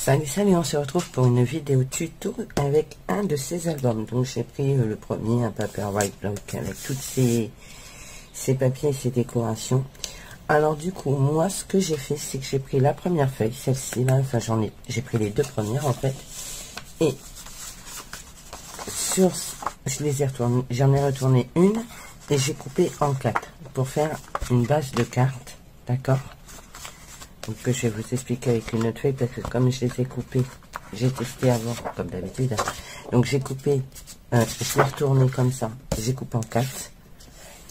Salut, salut, on se retrouve pour une vidéo tuto avec un de ces albums. Donc j'ai pris le premier, un Paperwhite Block avec toutes ces papiers et ces décorations. Alors du coup, moi ce que j'ai fait, c'est que j'ai pris la première feuille, celle-ci là, enfin j'ai pris les deux premières en fait. Et je les ai retournées, j'en ai retourné une et j'ai coupé en 4 pour faire une base de cartes, d'accord? Donc je vais vous expliquer avec une autre feuille parce que comme je les ai coupés, j'ai testé avant comme d'habitude. Donc j'ai coupé, je l'ai retourné comme ça, j'ai coupé en 4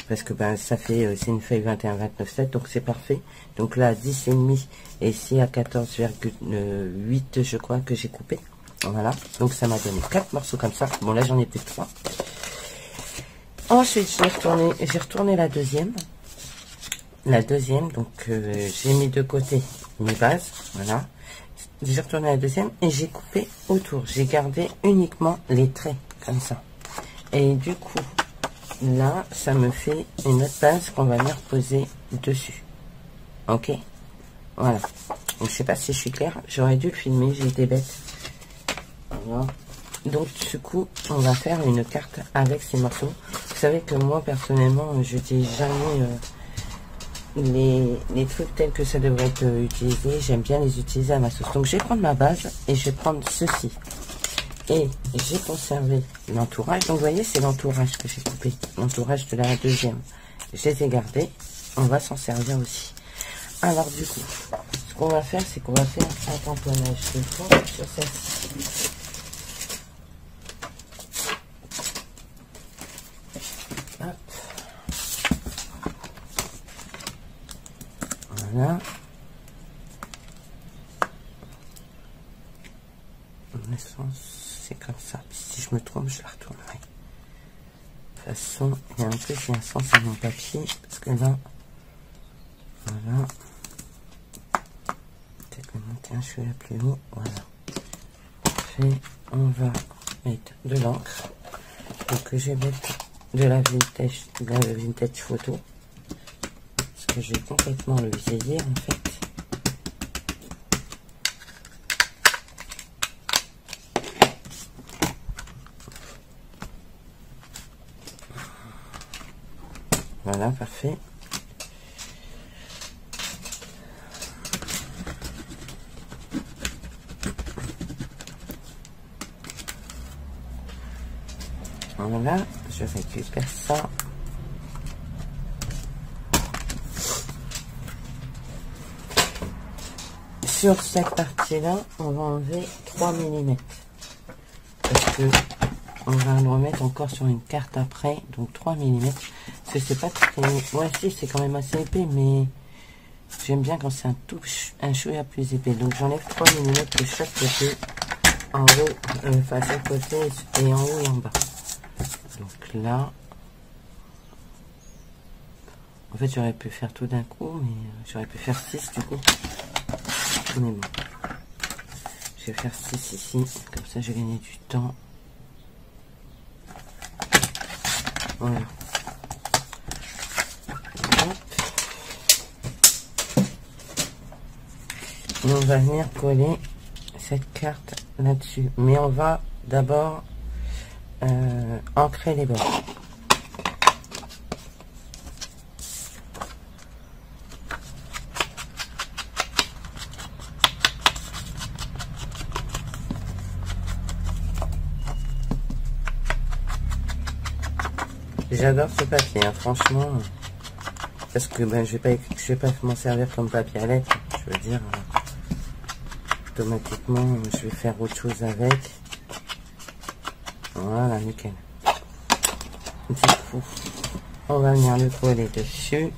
parce que ben ça fait, c'est une feuille 21-29-7 donc c'est parfait. Donc là 10,5 et ici à 14,8 je crois que j'ai coupé. Voilà, donc ça m'a donné 4 morceaux comme ça. Bon là j'en ai plus que 3. Ensuite j'ai retourné la deuxième. Donc j'ai mis de côté mes bases, voilà. J'ai retourné la deuxième et j'ai coupé autour. J'ai gardé uniquement les traits, comme ça. Et du coup, là, ça me fait une autre base qu'on va venir poser dessus. Ok? Voilà. Donc, je sais pas si je suis claire. J'aurais dû le filmer, j'ai été bête. Voilà. Donc, du coup, on va faire une carte avec ces morceaux. Vous savez que moi, personnellement, je n'utilise jamais... les trucs tels que ça devrait être utilisé, j'aime bien les utiliser à ma sauce. Donc je vais prendre ma base et je vais prendre ceci. Et j'ai conservé l'entourage. Donc vous voyez, c'est l'entourage que j'ai coupé. L'entourage de la deuxième. Je les ai gardés. On va s'en servir aussi. Alors du coup, ce qu'on va faire, c'est qu'on va faire un tamponnage de fond sur celle-ci. Voilà. En essence, c'est comme ça. Puis si je me trompe, je la retournerai. De toute façon, il y a un peu qui a un sens à mon papier. Parce que là, voilà. Peut-être le monter un chouïa plus haut. Voilà. Parfait. On va mettre de l'encre. Donc je vais mettre de la vintage photo. Parce que je vais complètement le vieillir en fait. Voilà, parfait. Voilà, je récupère ça. Sur cette partie-là, on va enlever 3 mm. Parce que on va le remettre encore sur une carte après, donc 3 mm. Parce que c'est pas très... Ouais, si, c'est quand même assez épais, mais j'aime bien quand c'est un chouïa plus épais. Donc j'enlève 3 mm de chaque côté, en haut, enfin chaque côté, et en haut et en bas. Donc là, en fait j'aurais pu faire tout d'un coup, mais j'aurais pu faire 6 du coup. Mais bon, je vais faire 6 ici, comme ça j'ai gagné du temps. Voilà. Hop. Et on va venir coller cette carte là-dessus. Mais on va d'abord ancrer les bords. J'adore ce papier, hein, franchement, parce que ben, je vais pas m'en servir comme papier à lettres. Je veux dire, automatiquement, je vais faire autre chose avec. Voilà, nickel. Du coup, on va venir le coller dessus.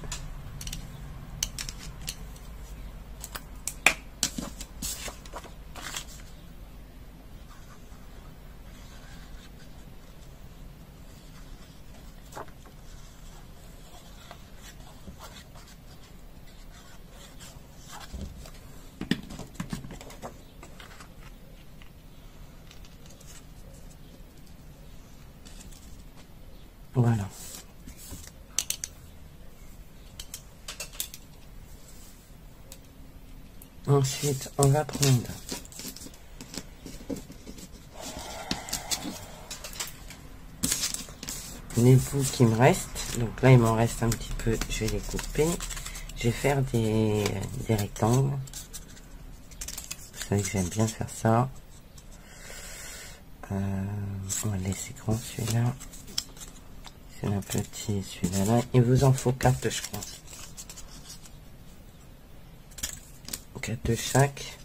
Voilà. Ensuite, on va prendre les bouts qui me restent. Donc là, il m'en reste un petit peu. Je vais les couper. Je vais faire des rectangles. Vous savez que j'aime bien faire ça. On va laisser grand celui-là. C'est un petit celui-là. Là. Il vous en faut 4, je crois. 4 de chaque.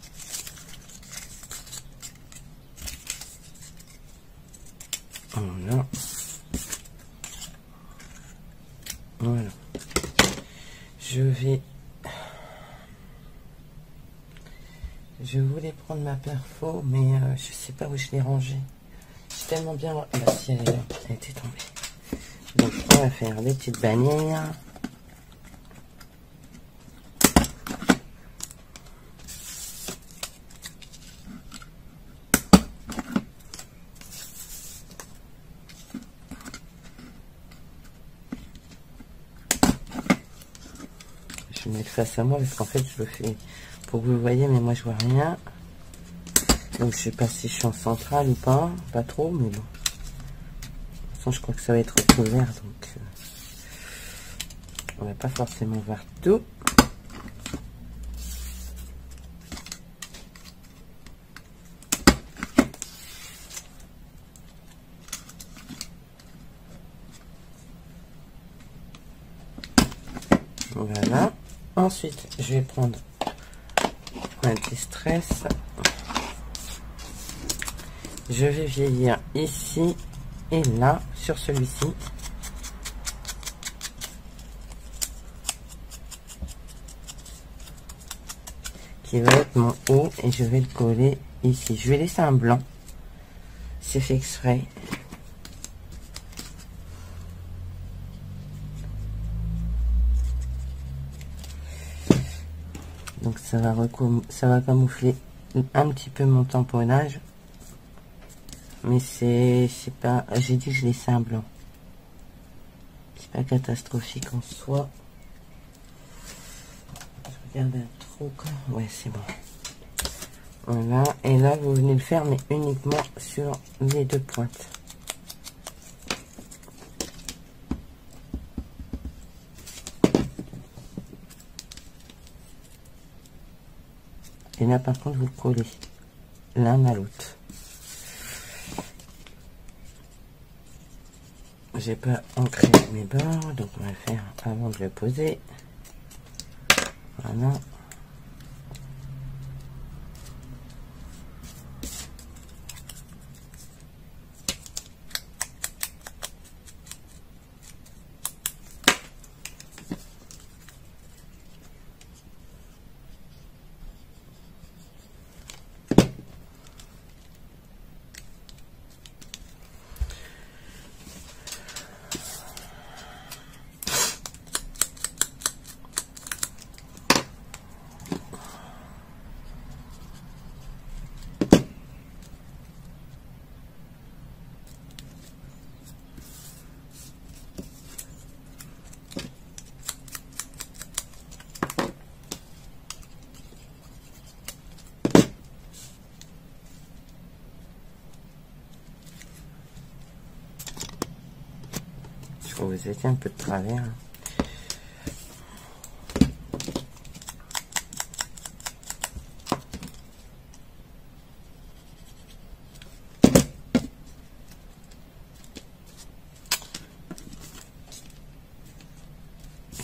Voilà. Voilà. Je voulais prendre ma perfo, mais je sais pas où je l'ai rangée. J'ai tellement bien... Bah, si elle est là, elle était tombée. Donc on va faire des petites bannières. Je vais mettre face à moi parce qu'en fait je le fais pour que vous le voyez, mais moi je vois rien. Donc je sais pas si je suis en centrale ou pas, pas trop, mais bon. De toute façon je crois que ça va être recouvert, donc on va pas forcément voir tout. Voilà. Ensuite, je vais prendre un distress. Je vais vieillir ici et là sur celui-ci. Qui va être mon haut et je vais le coller ici. Je vais laisser un blanc. C'est fait exprès. Donc ça va camoufler un petit peu mon tamponnage. Mais c'est pas... J'ai dit que je laissais un blanc. C'est pas catastrophique en soi. Je regarde un trou. Ouais, c'est bon. Voilà. Et là, vous venez le faire, mais uniquement sur les deux pointes. Et là, par contre, vous collez l'un à l'autre. J'ai pas ancré mes bords, donc on va le faire avant de le poser. Voilà. Je crois que vous étiez un peu de travers.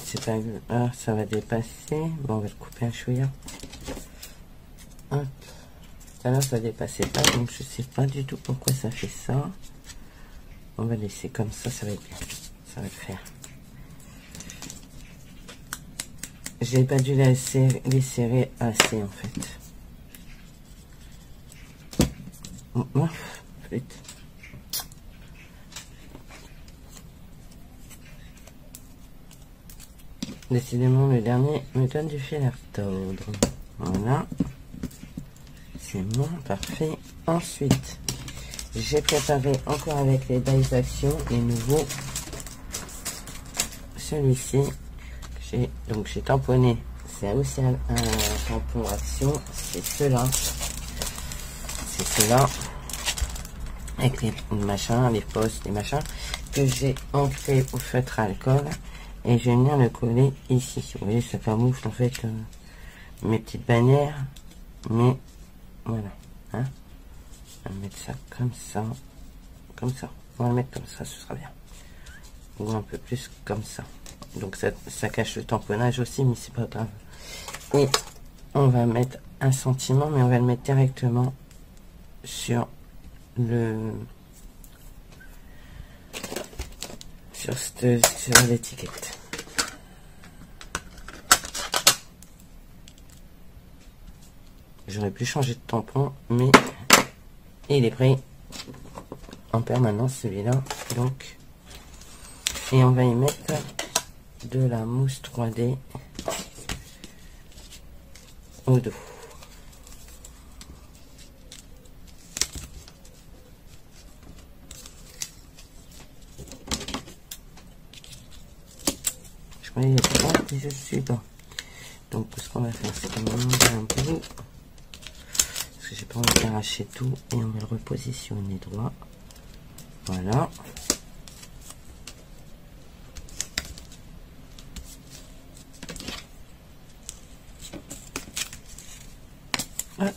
C'est pas... Ah, ça va dépasser. Bon, on va le couper un chouïa. Hop. Tout à l'heure, ça dépassait pas, donc je sais pas du tout pourquoi ça fait ça. On va laisser comme ça va être bien. Ça va le faire. J'ai pas dû les serrer assez en fait. Oh, flûte. Décidément, le dernier me donne du fil à retordre. Voilà. C'est bon, parfait. Ensuite, j'ai préparé encore avec les dies action les nouveaux. Celui-ci, donc j'ai tamponné. C'est aussi un tampon action. C'est ceux-là. C'est ceux-là. Avec les machins, les postes, les machins. que j'ai ancré au feutre à alcool et je vais venir le coller ici. Vous voyez, ça camoufle en fait mes petites bannières, mais voilà, hein. On va mettre ça comme ça, comme ça. On va le mettre comme ça, ce sera bien. Ou un peu plus comme ça. Donc ça cache le tamponnage aussi, mais c'est pas grave. Et on va mettre un sentiment, mais on va le mettre directement sur sur l'étiquette. J'aurais pu changer de tampon, mais il est pris en permanence celui-là. Donc, et on va y mettre de la mousse 3D au dos. Je croyais qu'il y avait pas, mais je suis pas. Donc ce qu'on va faire, c'est qu'on va enlever un bout, parce que j'ai pas envie d'arracher tout, et on va le repositionner droit. Voilà. Hop.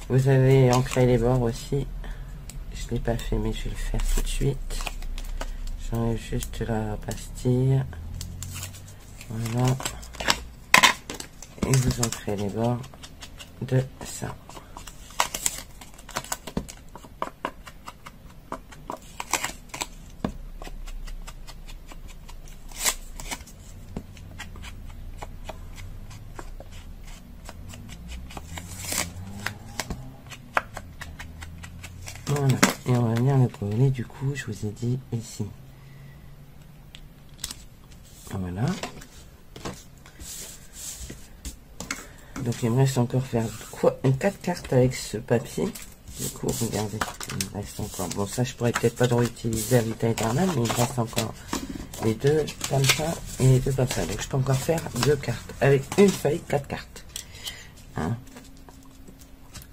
Vous avez ancré les bords aussi. Je ne l'ai pas fait, mais je vais le faire tout de suite. J'enlève juste la pastille. Voilà. Et vous ancrez les bords de ça. Voilà, et on va venir le coller, du coup, je vous ai dit ici. Voilà. Donc il me reste encore faire quoi, 4 cartes avec ce papier. Du coup, regardez, il me reste encore. Bon, ça, je pourrais peut-être pas le réutiliser à l'état éternel, mais il me reste encore les deux comme ça et les deux comme ça. Donc je peux encore faire 2 cartes avec une feuille, 4 cartes. Hein.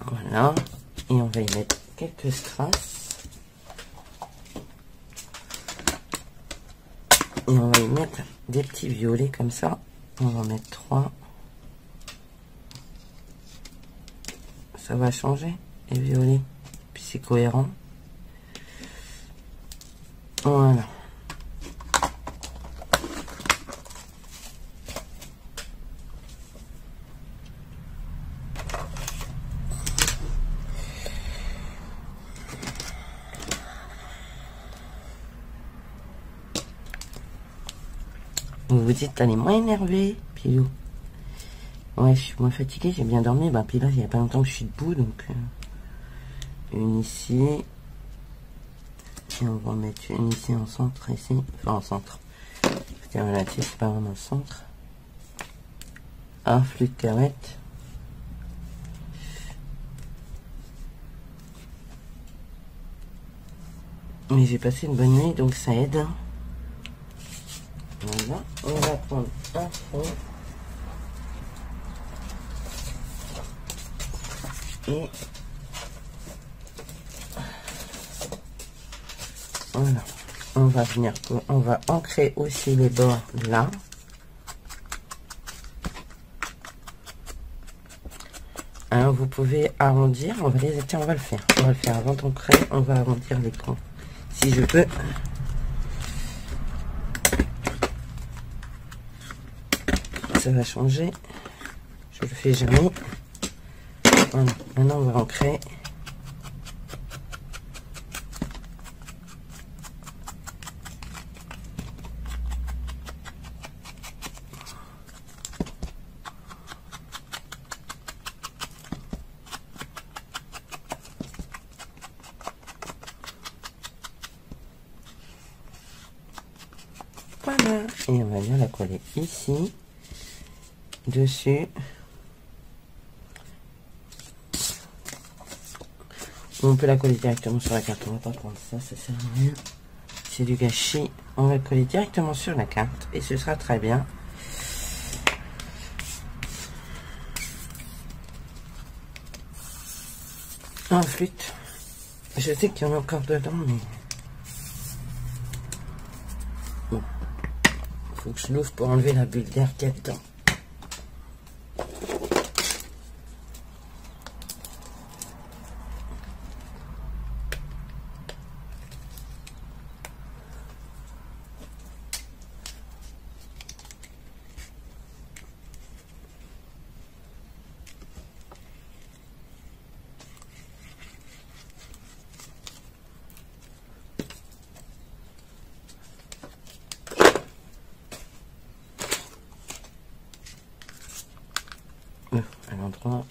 Voilà. Et on va y mettre quelques strass. Et on va y mettre des petits violets comme ça. On va en mettre 3. Ça va changer les violets. Puis c'est cohérent. Voilà. Vous vous dites, elle est moins énervée, Pilou. Ouais, je suis moins fatiguée, j'ai bien dormi. Bah, puis là, il n'y a pas longtemps que je suis debout, donc une ici. Et on va en mettre une ici en centre, ici. Enfin, en centre. C'est relatif, c'est pas vraiment le centre. Un flux de cahuètes. Mais j'ai passé une bonne nuit, donc ça aide. Voilà, on va prendre un fond. Et voilà, on va venir, on va ancrer aussi les bords là. Hein, vous pouvez arrondir, on va les, tiens, on va le faire avant d'ancrer, on va arrondir les coins, si je peux. Ça va changer, je le fais jamais. Voilà, maintenant on va ancrer. Voilà, et on va bien la coller ici, dessus. On peut la coller directement sur la carte, on va pas prendre ça, ça sert à rien. c'est du gâchis. On va le coller directement sur la carte et ce sera très bien. En flûte, je sais qu'il y en a encore dedans, mais bon, faut que je l'ouvre pour enlever la bulle d'air qu'il y a dedans. À l'endroit.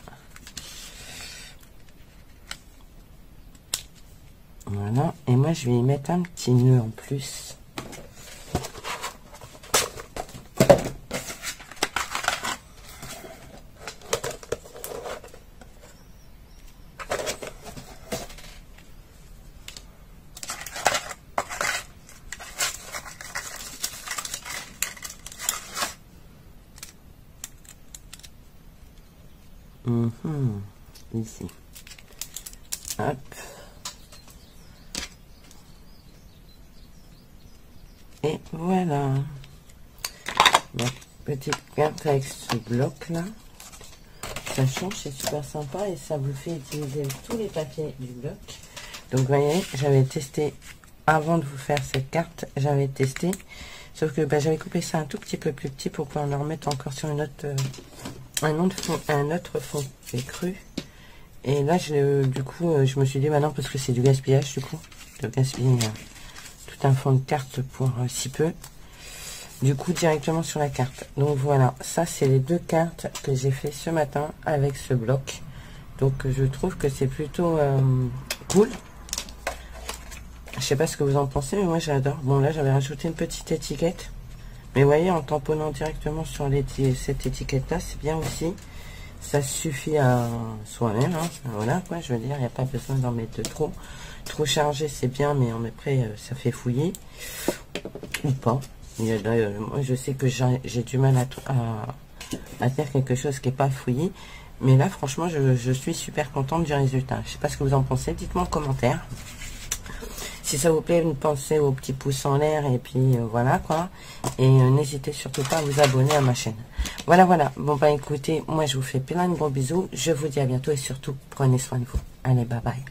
Voilà. Et moi, je vais y mettre un petit nœud en plus. Ici. Hop. Et voilà. Ma petite carte avec ce bloc là. Ça change, c'est super sympa et ça vous fait utiliser tous les papiers du bloc. Donc vous voyez, j'avais testé avant de vous faire cette carte, j'avais testé. Sauf que j'avais coupé ça un tout petit peu plus petit pour pouvoir le remettre encore sur une autre, un autre fond. J'ai cru. Et là, du coup, je me suis dit, bah non, parce que c'est du gaspillage, du coup, de gaspiller tout un fond de carte pour si peu. Du coup, directement sur la carte. Donc voilà, ça, c'est les deux cartes que j'ai fait ce matin avec ce bloc. Donc, je trouve que c'est plutôt cool. Je sais pas ce que vous en pensez, mais moi, j'adore. Bon, là, j'avais rajouté une petite étiquette. Mais vous voyez, en tamponnant directement sur cette étiquette-là, c'est bien aussi. Ça suffit à soi-même, hein. Voilà quoi, je veux dire, il n'y a pas besoin d'en mettre trop. Trop chargé, c'est bien, mais après, ça fait fouiller. Ou pas. Moi, je sais que j'ai du mal à faire quelque chose qui n'est pas fouillé. Mais là, franchement, je suis super contente du résultat. Je sais pas ce que vous en pensez, dites-moi en commentaire. Si ça vous plaît, pensez au petit pouce en l'air et puis voilà quoi. Et n'hésitez surtout pas à vous abonner à ma chaîne. Voilà, voilà. Bon bah écoutez, moi je vous fais plein de gros bisous. Je vous dis à bientôt et surtout prenez soin de vous. Allez, bye bye.